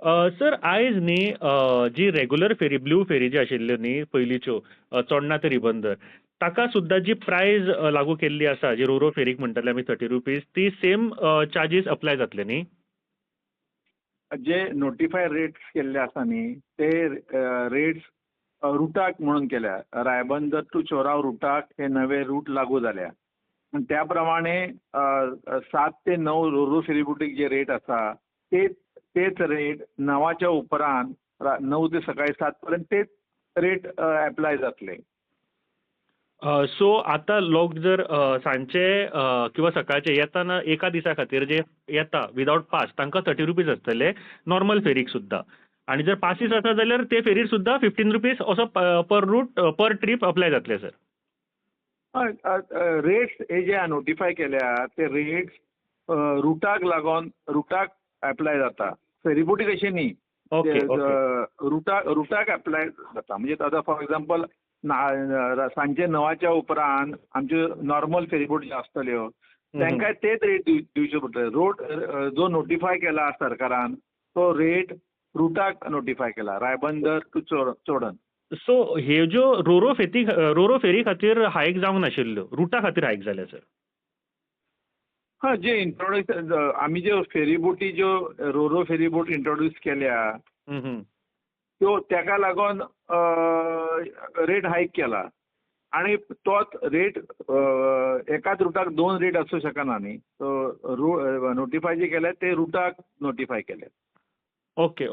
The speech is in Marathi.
सर आयज न्ही जी रेग्युलर फेरी ब्लू फेरी जी आशिल्ल्यो न्ही पयलींच्यो चोडणा ते रिबंदर ताका सुद्दां जी प्रायज लागू केल्ली आसा जी रोरो फेरीक म्हणटाले आमी ₹30 ती सेम चार्जीस अप्लाय जातले न्ही? जे नोटिफाय रेट्स केल्ले आसा न्ही ते रेट्स रुटाक म्हणून केल्या. रायबंदर टू चोराव रुटाक हे नवे रूट लागू जाल्या. आणि त्या प्रमाणे 7 ते 9 रोरो फेरीबोटीक जे रेट आसा तेच रेट 9च्या उपरांत 9 ते सकाळी 7 पर्यंत तेच रेट अप्लाय जातले. सो आतां लोक जर सांजचे किंवा सकाळचे येताना एका दिसा खातीर जे येता विदाउट पास तांकां ₹30 आसतले नॉर्मल फेरीक सुद्दां. आणि जर पासीस आसा जाल्यार ते फेरीर सुद्दां ₹15 असो पर रूट पर ट्रीप अप्लाय जातले सर. रेट्स हे जे नोटिफाय केल्या ते रेट्स रुटाक लागून रुटाक अप्लाय जाता. फेरीबोटी तशें न्ही. ओके रुटाक अप्लाय जाता. म्हणजे आतां फॉर एक्झाम्पल सांजे 9च्या उपरांत आमच्यो नॉर्मल फेरीबोट ज्यो आसतल्यो तांकां तेच रेट दिवचे पडटले. रोड जो नोटिफाय केला सरकारान तो रेट रुटाक नोटिफाय केला. रायबंदर टू चोडण. सो हे ज्यो रोरो फेरी खातीर हायक जावंक नाशिल्ल्यो रुटा खातीर हायक जाल्या सर. हा जे इंट्रोड्यूस आमी ज्यो फेरीबोटी ज्यो रोरो फेरीबोट इंट्रोड्यूस केल्या त्यो तेका लागून रेट हायक केला. आणि तोच रेट एकाच रुटाक 2 रेट आसूं शकना न्ही. सो नोटिफाय जे केले ते रुटाक नोटिफाय केले. ओके.